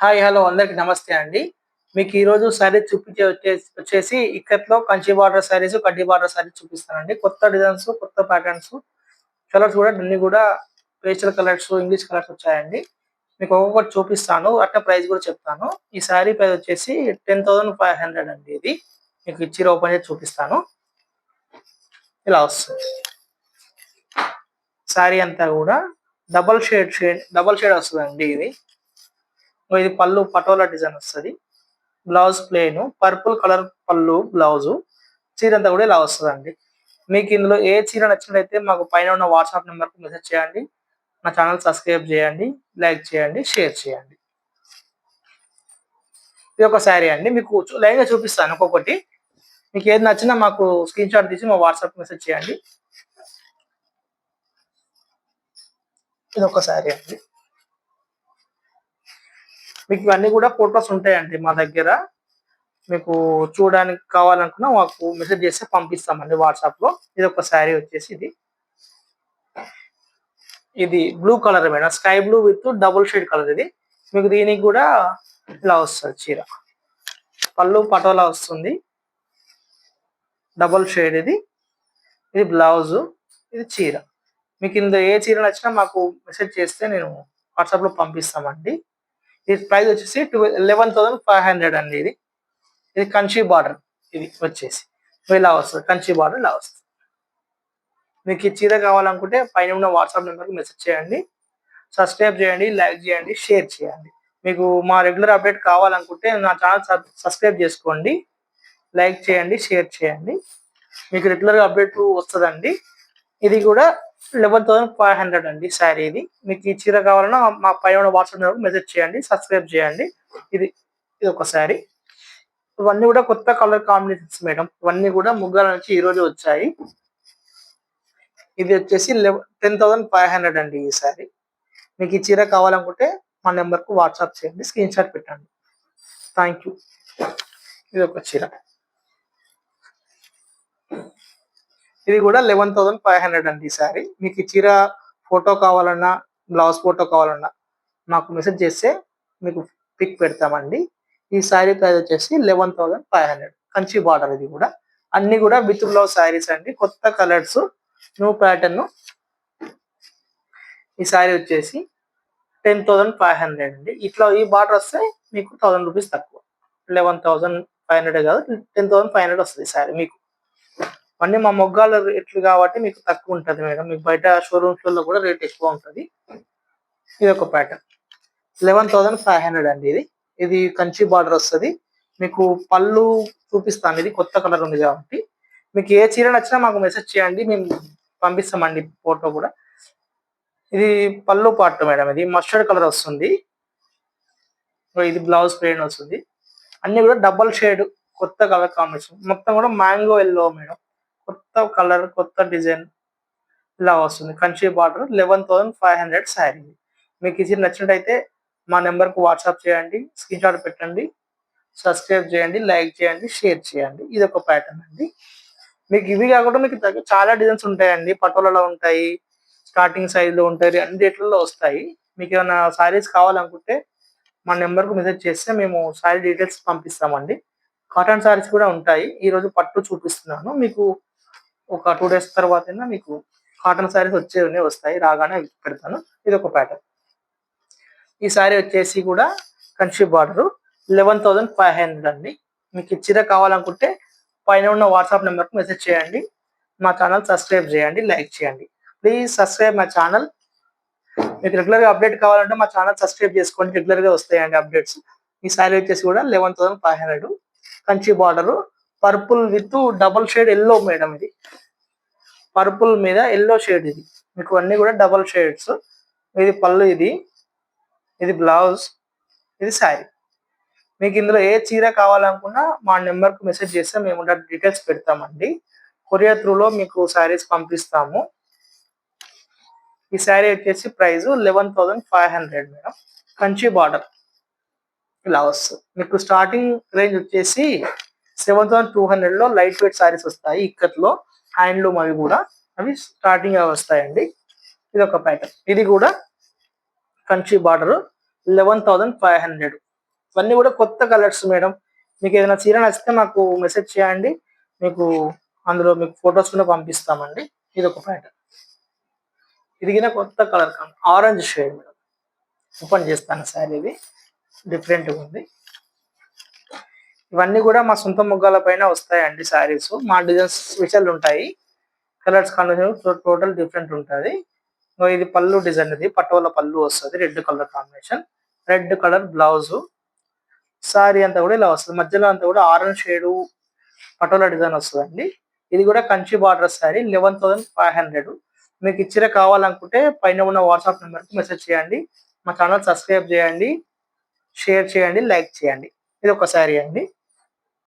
Hi hello అందరికి నమస్తే అండి. మీకు ఈరోజు శారీస్ చూపించే వచ్చేసి ఇక్కత్‌లో కంచి బార్డర్ శారీస్, కడ్డీ బార్డర్ శారీస్ చూపిస్తానండి. కొత్త డిజైన్స్, కొత్త ప్యాటర్న్స్, కలర్స్ కూడా అన్ని కూడా పేస్టల్ కలర్స్, ఇంగ్లీష్ కలర్స్ వచ్చాయండి. మీకు ఒక్కొక్కటి చూపిస్తాను. అట్లా ప్రైస్ కూడా చెప్తాను. ఈ శారీ ప్రైస్ వచ్చేసి 10,500 అండి ఇది. మీకు చీర ఓపెన్ చేసి చూపిస్తాను. ఇలా వస్తుంది. శారీ అంతా కూడా డబల్ షేడ్ వస్తదండి ఇది. ఇది పళ్ళు పటోలా డిజైన్ వస్తది. బ్లౌజ్ ప్లెయిన్ పర్పుల్ కలర్ పళ్ళు బ్లౌజు. చీర అంతా కూడా ఇలా వస్తదండి. మీకు ఇందులో ఏ చీర నచ్చినట్లయితే మాకు పైన ఉన్న వాట్సాప్ నెంబర్‌కి మెసేజ్ చేయండి. నా ఛానల్ సబ్స్క్రైబ్ చేయండి, లైక్ చేయండి, షేర్ చేయండి. ఇది ఒక శారీ అండి. మీకు లైన్‌గా చూపిస్తాను ఒక్కొక్కటి. మీకు ఏది నచ్చినా మాకు స్క్రీన్‌షాట్ తీసి మా వాట్సాప్ మెసేజ్ చేయండి. ఇది ఒక శారీ అండి. మీకు ఇవన్నీ కూడా ఫోటోస్ ఉంటాయండి మా దగ్గర. మీకు చూడడానికి కావాలనుకున్నా మాకు మెసేజ్ చేస్తే పంపిస్తామండి వాట్సాప్‌లో. ఇది ఒక శారీ వచ్చేసి ఇది. ఇది blue colour madam. Sky blue with double shade colour ఇది. మీకు దీనికి కూడా ఇలా వస్తది చీర. పళ్ళు పటోలా వస్తుంది. డబుల్ షేడ్ ఇది. ఇది బ్లౌజు. ఇది చీర. మీకు ఇందులో ఏ చీర నచ్చినా మాకు మెసేజ్ చేస్తే నేను వాట్సాప్‌లో పంపిస్తామండి. ఇది ప్రైస్ వచ్చేసి 11,500 అండి ఇది. ఇది కంచి బార్డర్ ఇది వచ్చేసి. ఇలా వస్తది. కంచి బార్డర్ ఇలా వస్తది. మీకు ఈ చీర కావాలనుకుంటే పైన ఉన్న వాట్సాప్ నెంబర్‌కి మెసేజ్ చేయండి. సబ్స్క్రైబ్ చేయండి, లైక్ చేయండి, షేర్ చేయండి. మీకు మా రెగ్యులర్ అప్డేట్ కావాలనుకుంటే నా ఛానల్ సబ్స్క్రైబ్ చేసుకోండి. లైక్ చేయండి, షేర్ చేయండి. మీకు రెగ్యులర్‌గా అప్డేట్ వస్తదండి. ఇది కూడా 11,500 అండి శారీ ఇది. మీకు ఈ చీర కావాలన్నా మా పైన ఉన్న వాట్సాప్ నెంబర్‌కి మెసేజ్ చేయండి. సబ్స్క్రైబ్ చేయండి. ఇది ఇది ఒక శారీ. ఇవన్నీ కూడా కొత్త కలర్ కాంబినేషన్స్ మేడం. ఇవన్నీ కూడా ముగ్గాల నుంచి ఈ రోజు వచ్చాయి. ఇది వచ్చేసి 10,500 అండి ఈ శారీ. మీకు ఈ చీర కావాలనుకుంటే మా నెంబర్‌కు వాట్సాప్ చేయండి. స్క్రీన్‌షాట్ పెట్టండి. Thank you. ఇది ఒక చీర. ఇది కూడా 11,500 అండి ఈ శారీ. మీకు ఈ చీర ఫోటో కావాలన్నా, బ్లౌజ్ ఫోటో కావాలన్నా మాకు మెసేజ్ చేస్తే మీకు పిక్ పెడతామండి. ఈ శారీ ప్రైస్ వచ్చేసి 11,500. కంచి బార్డర్ ఇది కూడా. అన్ని కూడా విత్ బ్లౌజ్ శారీస్ అండి. కొత్త కలర్స్, న్యూ ప్యాటర్న్. ఈ శారీ వచ్చేసి 10,500 అండి. ఇట్లా ఈ బార్డర్ వస్తే మీకు 1000 రూపీస్ తక్కువ. 11,500 కాదు 10,500 వస్తది ఈ శారీ మీకు. అన్నీ మా మొగ్గాల రేట్లు కాబట్టి మీకు తక్కువ ఉంటది మేడం. మీకు బయట షోరూమ్స్‌లలో కూడా రేట్ ఎక్కువ ఉంటది. ఇది ఒక ప్యాటర్న్. 11,500 అండి ఇది. ఇది కంచి బార్డర్ వస్తది. మీకు పళ్ళు చూపిస్తాను. ఇది కొత్త కలర్ ఉంది కాబట్టి. మీకు ఏ చీర నచ్చినా మాకు మెసేజ్ చేయండి. మేము పంపిస్తామండి ఫోటో కూడా. ఇది పళ్ళు పార్ట్ మేడం. ఇది మస్టర్డ్ కలర్ వస్తుంది. ఇది బ్లౌజ్ ప్లెయిన్ వస్తుంది. అన్ని కూడా డబుల్ షేడ్ కొత్త కలర్ కాంబినేషన్. మొత్తం కూడా మ్యాంగో యెల్లో మేడం. కొత్త కలర్, కొత్త డిజైన్ ఇలా వస్తుంది. కంచి బార్డర్ 11,500 శారీ. మీకు ఈ చీర నచ్చినట్టయితే మా నెంబర్‌కి వాట్సాప్ చేయండి. స్క్రీన్‌షాట్ పెట్టండి. సబ్స్క్రైబ్ చేయండి, లైక్ చేయండి, షేర్ చేయండి. ఇది ఒక ప్యాటర్న్ అండి. మీకు ఇవి కాకుండా మీకు చాలా డిజైన్స్ ఉంటాయండి. పటోలాలో ఉంటాయి. స్టార్టింగ్ సైజ్‌లో ఉంటాయి. అన్ని రేట్లలో వస్తాయి. మీకు ఏమైనా శారీస్ కావాలనుకుంటే మా నెంబర్‌కు మెసేజ్ చేస్తే మేము శారీ డీటెయిల్స్ పంపిస్తామండి. కాటన్ శారీస్ కూడా ఉంటాయి. ఈరోజు పట్టు చూపిస్తున్నాను. మీకు ఒక 2 డేస్ తర్వాతైనా మీకు కాటన్ శారీస్ వస్తాయి. రాగానే పెడతాను. ఇది ఒక ప్యాటర్న్. ఈ శారీ వచ్చేసి కూడా కంచి బార్డర్ 11,500 అండి. మీకు ఈ చీర కావాలనుకుంటే పైన ఉన్న వాట్సాప్ నెంబర్‌కి మెసేజ్ చేయండి. మా ఛానల్ సబ్స్క్రైబ్ చేయండి, లైక్ చేయండి. Please subscribe my channel. మీకు రెగ్యులర్‌గా అప్డేట్ కావాలంటే మా ఛానల్ సబ్స్క్రైబ్ చేసుకోండి. రెగ్యులర్‌గా వస్తాయండి అప్డేట్స్. ఈ శారీ వచ్చేసి కూడా 11,500 Kanchi border purple with double shade yellow madam ఇది. పర్పుల్ మీద యెల్లో షేడ్ ఇది. మీకు అన్ని కూడా డబుల్ షేడ్స్. ఇది పళ్ళు ఇది బ్లౌజ్, ఇది శారీ. మీకు ఇందులో ఏ చీర కావాలనుకున్నా మా నెంబర్‌కి మెసేజ్ చేస్తే మేము డీటెయిల్స్ పెడతామండి. కొరియర్ త్రూలో మీకు శారీస్ పంపిస్తాము. ఈ శారీ వచ్చేసి ప్రైస్ 11,500 మేడం. కంచి బార్డర్ ఇలా వస్తుంది. మీకు స్టార్టింగ్ రేంజ్ వచ్చేసి 7,200లో లైట్ వెయిట్ శారీస్ వస్తాయి. ఇక్కత్‌లో హ్యాండ్లూమ్ అవి కూడా. అవి స్టార్టింగ్ వస్తాయండి. ఇది ఒక ప్యాటర్న్. ఇది కూడా కంచి బార్డర్ 11,500. ఇవన్నీ కూడా కొత్త కలర్స్ మేడం. మీకు ఏదైనా చీర నచ్చితే మాకు మెసేజ్ చేయండి. మీకు అందులో మీకు ఫొటోస్ కూడా పంపిస్తామండి. ఇది ఒక ప్యాటర్న్. ఇది గిన కొత్త colour orange shade madam. Open చేస్తాను సారీ. ఇది డిఫరెంట్గా ఉంది. ఇవన్నీ కూడా మా సొంత ముగ్గాల పైన వస్తాయండి శారీస్. మా డిజైన్స్ స్పెషల్ ఉంటాయి. కలర్స్ కాంబినేషన్ టోటల్ డిఫరెంట్ ఉంటుంది. ఇది పళ్ళు డిజైన్, ఇది పటోలా పళ్ళు వస్తుంది. Red colour combination, red colour blouse. Sorry అంతా కూడా ఇలా వస్తుంది. మధ్యలో అంతా కూడా ఆరెంజ్ షేడ్ పటోలా డిజైన్ వస్తుందండి. ఇది కూడా కంచి బార్డర్ సారీ 11,500. మీకు ఇచ్చిరే కావాలనుకుంటే పైన ఉన్న వాట్సాప్ నెంబర్కి మెసేజ్ చేయండి. మా ఛానల్ సబ్స్క్రైబ్ చేయండి, షేర్ చేయండి, లైక్ చేయండి. ఇది ఒక సారీ అండి.